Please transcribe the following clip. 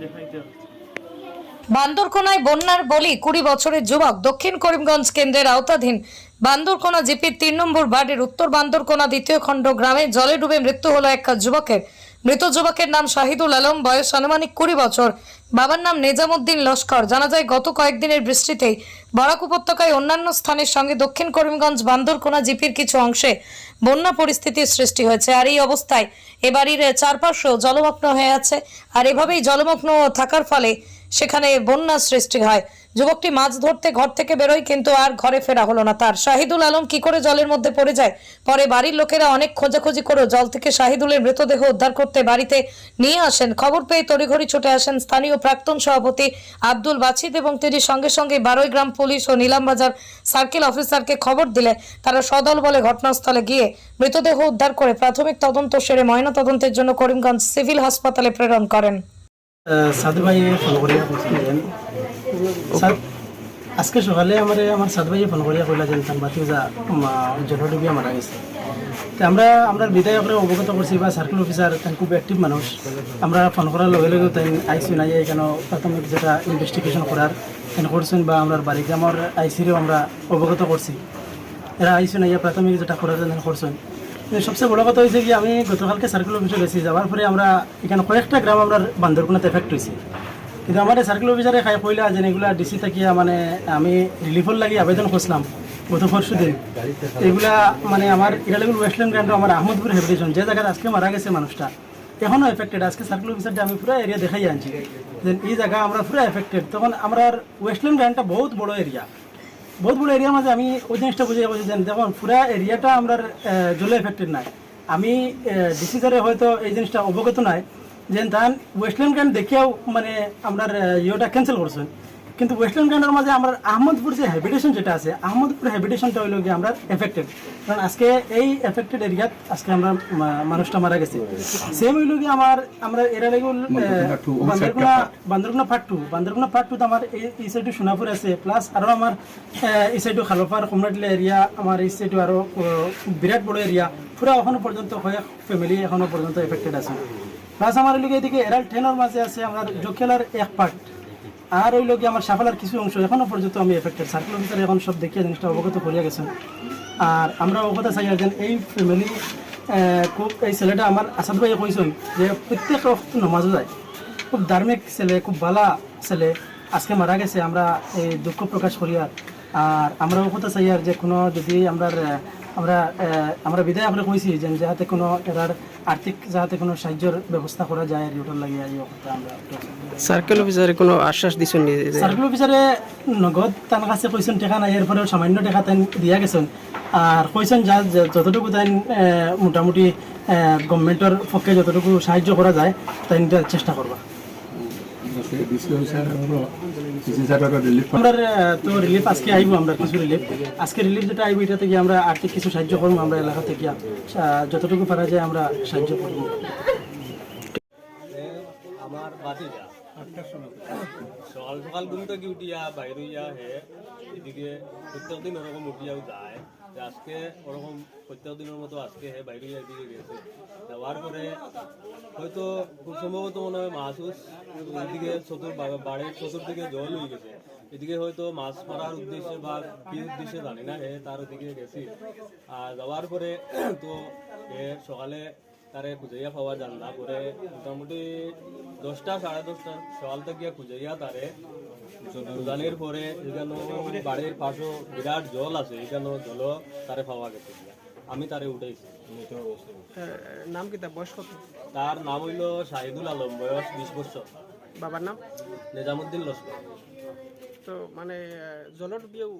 দেখাইতে বান্দরকোনায় বন্যার বলি 20 বছরের যুবক। দক্ষিণ করিমগঞ্জ কেন্দ্রের আওতাধীন বান্দরকোনা জিপির 3 নম্বর ওয়ার্ডের উত্তর বান্দরকোনা দ্বিতীয় খণ্ড গ্রামে জলে ডুবে মৃত্যু হলো এক যুবকের। মৃত যুবকের নাম শাহিদুল আলম, বয়স আনুমানিক 20 বছর। বাবার নাম নিজামুদ্দিন লস্কর। জানা যায় গত কয়েকদিনের বৃষ্টিতেই বরাক উপত্যকায় অন্যান্য স্থানের সঙ্গে দক্ষিণ করিমগঞ্জ বান্দরকোনা জিপির কিছু অংশে বন্যা পরিস্থিতির সৃষ্টি হয়েছে। আর এই অবস্থায় এ বাড়ির চারপাশেও জলমগ্ন হয়ে আছে। আর এভাবেই জলমগ্ন থাকার ফলে সেখানে বন্যার সৃষ্টি হয়। যুবকটি মাছ ধরতে ঘর থেকে বেরোয়, কিন্তু আর ঘরে ফেরা হলো না তার। শাহিদুল আলম কি করে জলের মধ্যে পড়ে যায়, পরে বাড়ির লোকেরা অনেক খোঁজাখুঁজি করেও জল থেকে শাহিদুলের মৃতদেহ উদ্ধার করতে বাড়িতে নিয়ে আসেন। খবর পেয়ে তড়িঘড়ি ছুটে আসেন স্থানীয় প্রাক্তন সভাপতি আব্দুল বাছিদ এবং তিনি সঙ্গে সঙ্গে বারোইগ্রাম পুলিশ ও নিলামবাজার সার্কেল অফিসারকে খবর দিলে তারা সদল বলে ঘটনাস্থলে গিয়ে মৃতদেহ উদ্ধার করে প্রাথমিক তদন্ত সেরে ময়নাতদন্তের জন্য করিমগঞ্জ সিভিল হাসপাতালে প্রেরণ করেন। সাধু ভাই ফোন করিয়া বলছিলেন আজকে সকালে আমার সাধু ভাই ফোন করিয়া কইলা যে তার বাতি যা জলডুবিয়া মারা গেছে। তো আমরা বিধায়করে অবগত করছি বা সার্কেল অফিসার তাই খুব অ্যাক্টিভ মানুষ। আমরা ফোন করার লগে লগে তাই আইসি নাই এখানে প্রাথমিক যেটা ইনভেস্টিগেশন করার কেন করছেন বা আমরা বাড়িগ্রামের আইসিরেও আমরা অবগত করছি। এরা আইসি নাই প্রাথমিক যেটা করার জন্য করছেন। সবচেয়ে বড় কথা হয়েছে কি আমি গতকালকে সার্কেল অফিসে গেছি, যাওয়ার পরে আমরা এখানে কয়েকটা গ্রাম আমরা বান্দরকোনাতে এফেক্ট হয়েছি। কিন্তু আমাদের সার্কেল অফিসারে খাই কইলা যে এগুলা ডিসি থাকিয়া মানে আমি রিলিফর লাগি আবেদন করছিলাম গত পরশু দিন। এগুলা মানে আমার ইরালেগুল ওয়েস্টল্যান্ড গ্রান্ট আমার আহমদপুর হেবিটেশন যে জায়গায় আজকে মারা গেছে মানুষটা এখনও এফেক্টেড। আজকে সার্কেল অফিসারটা আমি পুরো এরিয়া দেখাই আনছি যে এই জায়গা আমরা পুরো এফেক্টেড। তখন আমার ওয়েস্টল্যান্ড গ্রান্টটা বহুত বড় এরিয়া, বহুত বড় এরিয়ার মাঝে আমি ওই জিনিসটা বুঝে বলছি যে দেখুন পুরা এরিয়াটা আমরা জলে এফেক্টেড নাই। আমি ডিসি স্যারে হয়তো এই জিনিসটা অবগত নাই যে তান ওয়েস্টল্যান্ড গ্রান্ট দেখেও মানে আমরা ইয়েটা ক্যান্সেল করছেন। কিন্তু ওয়েস্টল্যান্ড গ্রান্টের মাঝে আমরা আহমদপুর যে হ্যাবিটেশন যেটা আছে আহমদপুর হ্যাবিটেশনটা হইল গিয়ে আমরা এফেক্টেড। কারণ আজকে এই এফেক্টেড এরিয়াত আজকে আমরা মানুষটা মারা গেছে। সেম হইল গিয়ে আমরা এরা লেগুল বান্দরকোনা পার্ট টু আমার এই সাইডে সোনাপুর আছে, প্লাস আরও আমার এই সাইডে খালপার কমরাটিলা এরিয়া, আমার এই সাইডে আরও বিরাট বড় এরিয়া পুরা এখনো পর্যন্ত কয়েক ফ্যামিলি এখনো পর্যন্ত এফেক্টেড আছে। প্লাস আমার ওই এদিকে এরাল ট্রেনের মাঝে আছে আমার জোকেলার এক পার্ট, আর ওই লোক আমার সাফালার কিছু অংশ এখনো পর্যন্ত আমি এফেক্টেড। সার্কেল অফিসার এখন সব দেখিয়ে জিনিসটা অবগত করিয়া গেছেন। আর আমরা অবগত চাই যে এই ফ্যামিলি খুব এই ছেলেটা আমার আসাদ ভাই কইছেন যে প্রত্যেক রক্ত নমাজও যায়, খুব ধার্মিক ছেলে, খুব ভালো ছেলে, আজকে মারা গেছে। আমরা এই দুঃখ প্রকাশ করি। আর আমরা অবগত চাই আর যে কোনো যদি আমরা বিদায় আমরা কইছি যে যাতে কোনো এরার আর্থিক যাতে কোনো সাহায্যের ব্যবস্থা করা যায় আর ওটার লাগে আমরা সার্কেল অফিসারে কোনো আশ্বাস দিছেন? সার্কেল অফিসারে নগদ তার কাছে কইছেন টাকা নাই, এরপরেও সামান্য টাকা তাই দিয়া গেছেন। আর কইছেন যা যতটুকু তাই মোটামুটি গভর্নমেন্টের পক্ষে যতটুকু সাহায্য করা যায় তাই চেষ্টা করবা। আমরা তো রিলিফ আজকে আইব, আমরা কিছু রিলিফ আজকে রিলিফ যেটা আইব এটা থেকে আমরা আর্থিক কিছু সাহায্য করবো। আমরা এলাকা থেকে যতটুকু পারা যায় আমরা সাহায্য করব। আমার বাতিজা সকাল সকাল ঘুম থেকে উঠিয়া বাইর হইয়া হে এদিকে প্রত্যেকদিন ওরকম উঠিয়াও যায়। আজকে ওরকম প্রত্যেক দিনের মতো আজকে হে বাইরে হইয়া এদিকে গেছে। যাওয়ার পরে হয়তো খুব সম্ভবত মনে হয় মাছ এদিকে বাড়ির চতুর্দিকে জল হয়ে গেছে। এদিকে হয়তো মাছ মারার উদ্দেশ্যে বা কি উদ্দেশ্যে জানি না, হে তার ওদিকে গেছি। আর যাওয়ার পরে তো হে সকালে তারে খুঁজাইয়া পাওয়া যান না, পরে মোটামুটি 10টা সাড়ে 10টা সকাল থেকে খুঁজাইয়া তারে উদানের পরে এখানে বাড়ির পাশেও বিরাট জল আছে, এখানে জলও তারে পাওয়া গেছে। আমি তারে উঠেছি। নাম কি তার, বয়স কত? তার নাম হইল শাহিদুল আলম, বয়স 20 বছর। বাবার নাম নিজামুদ্দিন লস্কর। তো মানে জলডুবিয়াও